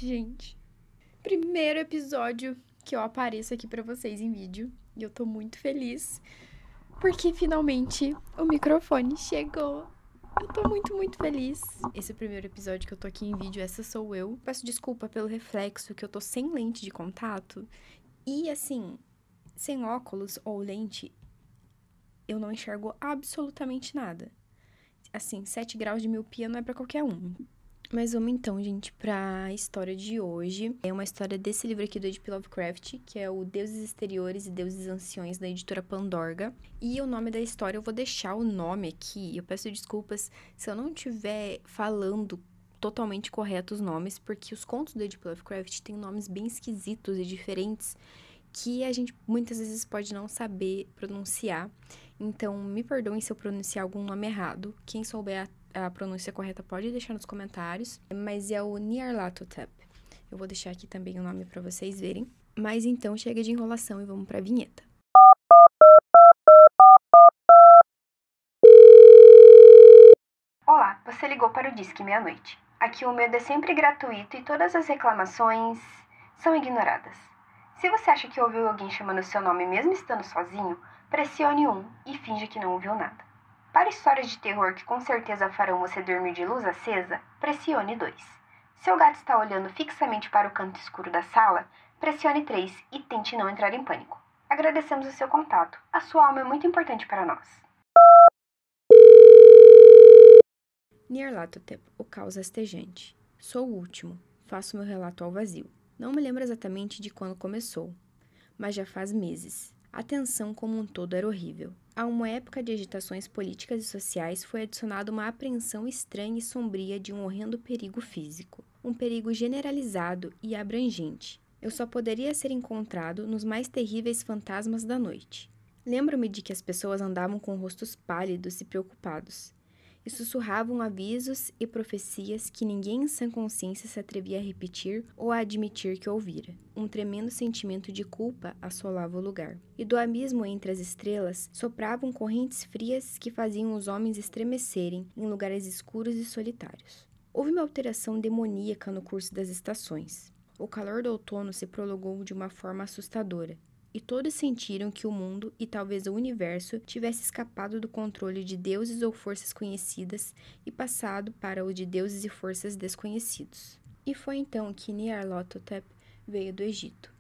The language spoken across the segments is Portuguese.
Gente, primeiro episódio que eu apareço aqui pra vocês em vídeo. E eu tô muito feliz, porque finalmente o microfone chegou. Eu tô muito feliz. Esse é o primeiro episódio que eu tô aqui em vídeo, essa sou eu. Peço desculpa pelo reflexo, que eu tô sem lente de contato. E assim, sem óculos ou lente, eu não enxergo absolutamente nada. Assim, 7 graus de miopia não é pra qualquer um. Mas vamos então, gente, pra história de hoje. É uma história desse livro aqui do H.P. Lovecraft, que é o Deuses Exteriores e Deuses Anciões, da editora Pandorga. E o nome da história, eu vou deixar o nome aqui. Eu peço desculpas se eu não estiver falando totalmente correto os nomes, porque os contos do H.P. Lovecraft têm nomes bem esquisitos e diferentes que a gente muitas vezes pode não saber pronunciar. Então, me perdoem se eu pronunciar algum nome errado. Quem souber a pronúncia correta pode deixar nos comentários. Mas é o Nyarlathotep. Eu vou deixar aqui também o nome para vocês verem. Mas então, chega de enrolação e vamos para a vinheta. Olá, você ligou para o Disque Meia-Noite. Aqui o medo é sempre gratuito e todas as reclamações são ignoradas. Se você acha que ouviu alguém chamando seu nome mesmo estando sozinho, pressione 1 e finja que não ouviu nada. Para histórias de terror que com certeza farão você dormir de luz acesa, pressione 2. Seu gato está olhando fixamente para o canto escuro da sala, pressione 3 e tente não entrar em pânico. Agradecemos o seu contato. A sua alma é muito importante para nós. Nyarlathotep, o caos rastejante. Sou o último. Faço meu relato ao vazio. Não me lembro exatamente de quando começou, mas já faz meses. A tensão como um todo era horrível. A uma época de agitações políticas e sociais foi adicionada uma apreensão estranha e sombria de um horrendo perigo físico. Um perigo generalizado e abrangente. Eu só poderia ser encontrado nos mais terríveis fantasmas da noite. Lembro-me de que as pessoas andavam com rostos pálidos e preocupados, e sussurravam avisos e profecias que ninguém em sã consciência se atrevia a repetir ou a admitir que ouvira. Um tremendo sentimento de culpa assolava o lugar. E do abismo entre as estrelas sopravam correntes frias que faziam os homens estremecerem em lugares escuros e solitários. Houve uma alteração demoníaca no curso das estações. O calor do outono se prolongou de uma forma assustadora, e todos sentiram que o mundo e talvez o universo tivesse escapado do controle de deuses ou forças conhecidas e passado para o de deuses e forças desconhecidos. E foi então que Nyarlathotep veio do Egito.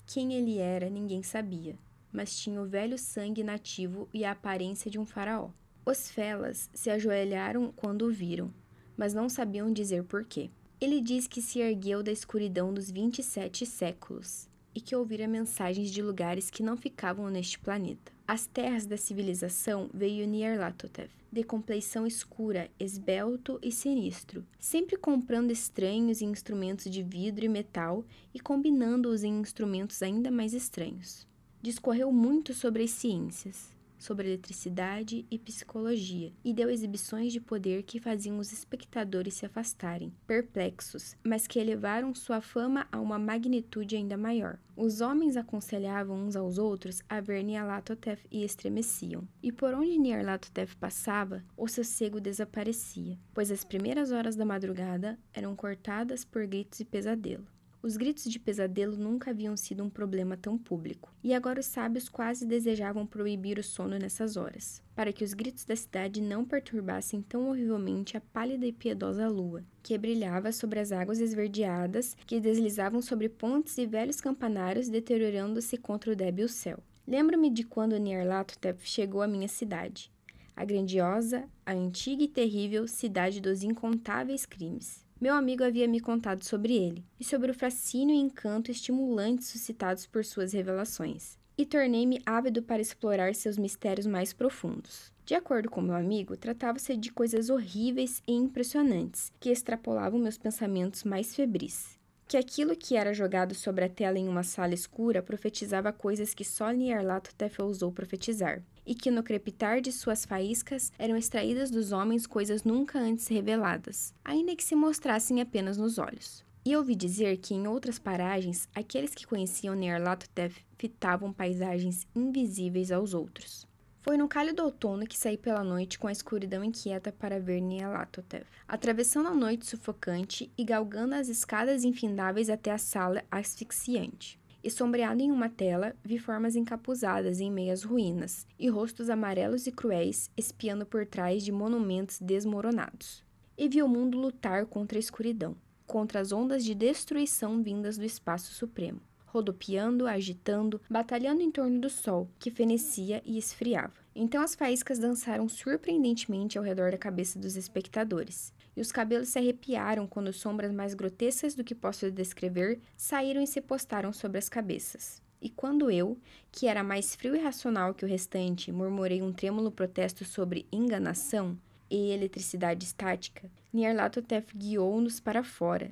Quem ele era, ninguém sabia, mas tinha o velho sangue nativo e a aparência de um faraó. Os felas se ajoelharam quando o viram, mas não sabiam dizer porquê. Ele diz que se ergueu da escuridão dos 27 séculos e que ouvira mensagens de lugares que não ficavam neste planeta. Às terras da civilização veio Nyarlathotep, de compleição escura, esbelto e sinistro, sempre comprando estranhos em instrumentos de vidro e metal e combinando-os em instrumentos ainda mais estranhos. Discorreu muito sobre as ciências, sobre eletricidade e psicologia, e deu exibições de poder que faziam os espectadores se afastarem, perplexos, mas que elevaram sua fama a uma magnitude ainda maior. Os homens aconselhavam uns aos outros a ver Nyarlathotep e estremeciam. E por onde Nyarlathotep passava, o sossego desaparecia, pois as primeiras horas da madrugada eram cortadas por gritos e pesadelo. Os gritos de pesadelo nunca haviam sido um problema tão público, e agora os sábios quase desejavam proibir o sono nessas horas, para que os gritos da cidade não perturbassem tão horrivelmente a pálida e piedosa lua, que brilhava sobre as águas esverdeadas que deslizavam sobre pontes e velhos campanários deteriorando-se contra o débil céu. Lembro-me de quando Nyarlathotep chegou à minha cidade, a grandiosa, a antiga e terrível cidade dos incontáveis crimes. Meu amigo havia me contado sobre ele, e sobre o fascínio e encanto estimulantes suscitados por suas revelações, e tornei-me ávido para explorar seus mistérios mais profundos. De acordo com meu amigo, tratava-se de coisas horríveis e impressionantes, que extrapolavam meus pensamentos mais febris. Que aquilo que era jogado sobre a tela em uma sala escura profetizava coisas que só Nyarlathotep ousou profetizar, e que no crepitar de suas faíscas eram extraídas dos homens coisas nunca antes reveladas, ainda que se mostrassem apenas nos olhos. E ouvi dizer que em outras paragens, aqueles que conheciam Nyarlathotep fitavam paisagens invisíveis aos outros. Foi no cálido outono que saí pela noite com a escuridão inquieta para ver Nyarlathotep. Atravessando a noite sufocante e galgando as escadas infindáveis até a sala asfixiante. E sombreado em uma tela, vi formas encapuzadas em meias ruínas e rostos amarelos e cruéis espiando por trás de monumentos desmoronados. E vi o mundo lutar contra a escuridão, contra as ondas de destruição vindas do espaço supremo, rodopiando, agitando, batalhando em torno do sol, que fenecia e esfriava. Então as faíscas dançaram surpreendentemente ao redor da cabeça dos espectadores, e os cabelos se arrepiaram quando sombras mais grotescas do que posso descrever saíram e se postaram sobre as cabeças. E quando eu, que era mais frio e racional que o restante, murmurei um trêmulo protesto sobre enganação e eletricidade estática, Nyarlathotep guiou-nos para fora,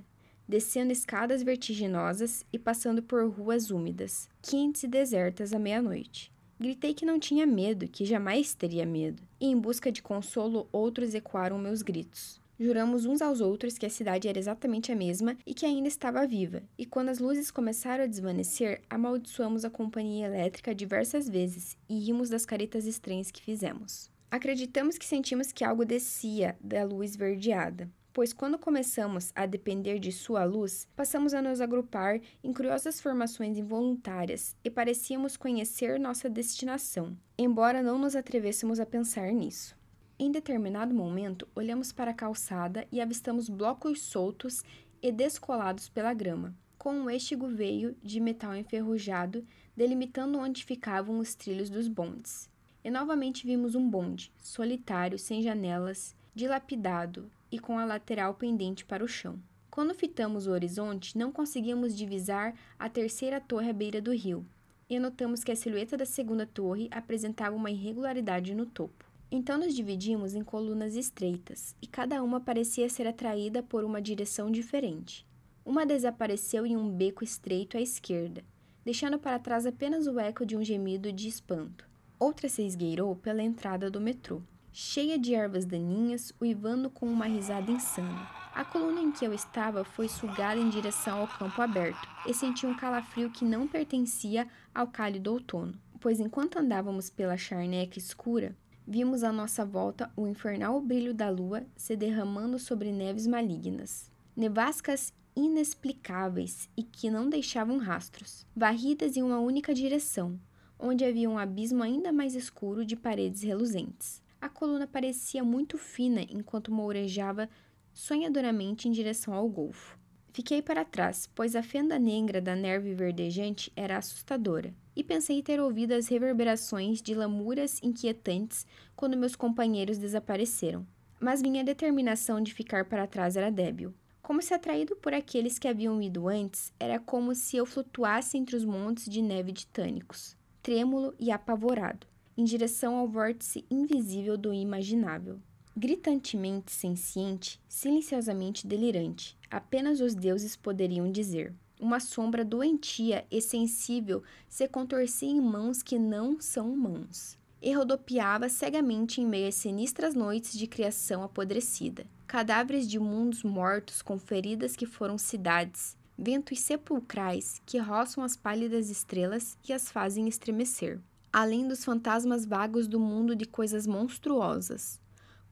descendo escadas vertiginosas e passando por ruas úmidas, quentes e desertas à meia-noite. Gritei que não tinha medo, que jamais teria medo, e em busca de consolo outros ecoaram meus gritos. Juramos uns aos outros que a cidade era exatamente a mesma e que ainda estava viva, e quando as luzes começaram a desvanecer, amaldiçoamos a companhia elétrica diversas vezes e rimos das caretas estranhas que fizemos. Acreditamos que sentimos que algo descia da luz esverdeada, pois quando começamos a depender de sua luz, passamos a nos agrupar em curiosas formações involuntárias e parecíamos conhecer nossa destinação, embora não nos atrevêssemos a pensar nisso. Em determinado momento, olhamos para a calçada e avistamos blocos soltos e descolados pela grama, com um êxtigo veio de metal enferrujado delimitando onde ficavam os trilhos dos bondes. E novamente vimos um bonde, solitário, sem janelas, dilapidado e com a lateral pendente para o chão. Quando fitamos o horizonte, não conseguíamos divisar a terceira torre à beira do rio, e notamos que a silhueta da segunda torre apresentava uma irregularidade no topo. Então nos dividimos em colunas estreitas, e cada uma parecia ser atraída por uma direção diferente. Uma desapareceu em um beco estreito à esquerda, deixando para trás apenas o eco de um gemido de espanto. Outra se esgueirou pela entrada do metrô, cheia de ervas daninhas, uivando com uma risada insana. A coluna em que eu estava foi sugada em direção ao campo aberto, e senti um calafrio que não pertencia ao cálido outono, pois enquanto andávamos pela charneca escura, vimos à nossa volta o infernal brilho da lua se derramando sobre neves malignas. Nevascas inexplicáveis e que não deixavam rastros, varridas em uma única direção, onde havia um abismo ainda mais escuro de paredes reluzentes. A coluna parecia muito fina enquanto mourejava sonhadoramente em direção ao golfo. Fiquei para trás, pois a fenda negra da neve verdejante era assustadora, e pensei ter ouvido as reverberações de lamúrias inquietantes quando meus companheiros desapareceram. Mas minha determinação de ficar para trás era débil. Como se atraído por aqueles que haviam ido antes, era como se eu flutuasse entre os montes de neve titânicos, trêmulo e apavorado, em direção ao vórtice invisível do imaginável. Gritantemente senciente, silenciosamente delirante, apenas os deuses poderiam dizer. Uma sombra doentia e sensível se contorcia em mãos que não são mãos, e rodopiava cegamente em meio às sinistras noites de criação apodrecida. Cadáveres de mundos mortos com feridas que foram cidades, ventos sepulcrais que roçam as pálidas estrelas e as fazem estremecer, além dos fantasmas vagos do mundo de coisas monstruosas.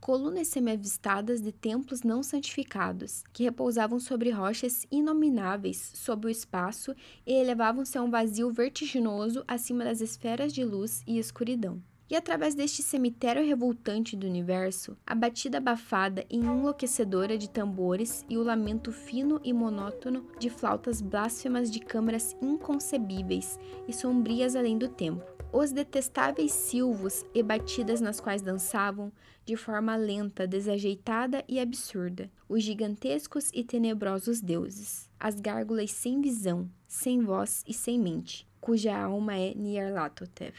Colunas semi-avistadas de templos não santificados, que repousavam sobre rochas inomináveis sob o espaço e elevavam-se a um vazio vertiginoso acima das esferas de luz e escuridão. E através deste cemitério revoltante do universo, a batida abafada e enlouquecedora de tambores e o lamento fino e monótono de flautas blasfemas de câmaras inconcebíveis e sombrias além do tempo. Os detestáveis silvos e batidas nas quais dançavam, de forma lenta, desajeitada e absurda, os gigantescos e tenebrosos deuses, as gárgulas sem visão, sem voz e sem mente, cuja alma é Nyarlathotep.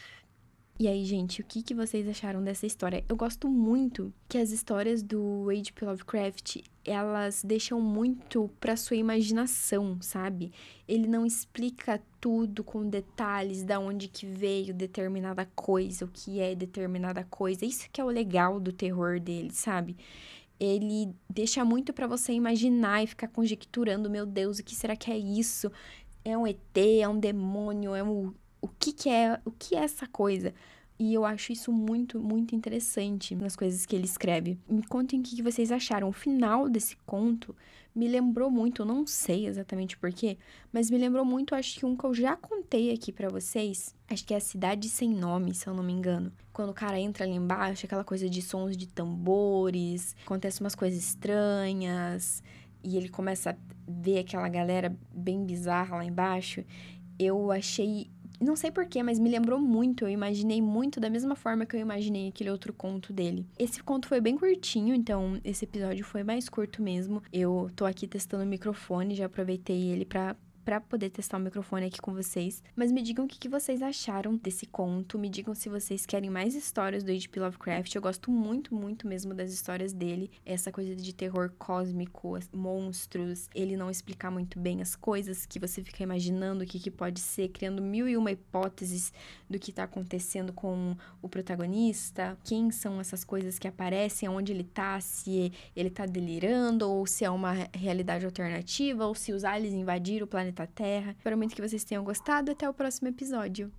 E aí, gente, o que vocês acharam dessa história? Eu gosto muito que as histórias do H.P. Lovecraft, elas deixam muito pra sua imaginação, sabe? Ele não explica tudo com detalhes, da onde que veio determinada coisa, o que é determinada coisa. Isso que é o legal do terror dele, sabe? Ele deixa muito pra você imaginar e ficar conjecturando, meu Deus, o que será que é isso? É um ET, é um demônio, é um... O que é essa coisa? E eu acho isso muito, muito interessante nas coisas que ele escreve. Me contem o que vocês acharam. O final desse conto me lembrou muito, eu não sei exatamente porquê, mas me lembrou muito, acho que um que eu já contei aqui pra vocês. Acho que é A Cidade Sem Nome, se eu não me engano. Quando o cara entra ali embaixo, aquela coisa de sons de tambores, acontece umas coisas estranhas, e ele começa a ver aquela galera bem bizarra lá embaixo. Eu achei, não sei porquê, mas me lembrou muito. Eu imaginei muito da mesma forma que eu imaginei aquele outro conto dele. Esse conto foi bem curtinho, então esse episódio foi mais curto mesmo. Eu tô aqui testando o microfone, já aproveitei ele pra poder testar o microfone aqui com vocês. Mas me digam o que vocês acharam desse conto. Me digam se vocês querem mais histórias do H.P. Lovecraft. Eu gosto muito, muito mesmo das histórias dele. Essa coisa de terror cósmico, monstros, ele não explicar muito bem as coisas, que você fica imaginando o que pode ser, criando 1001 hipóteses do que tá acontecendo com o protagonista. Quem são essas coisas que aparecem, aonde ele tá, se ele tá delirando, ou se é uma realidade alternativa, ou se os aliens invadiram o planeta Terra. Espero muito que vocês tenham gostado. Até o próximo episódio.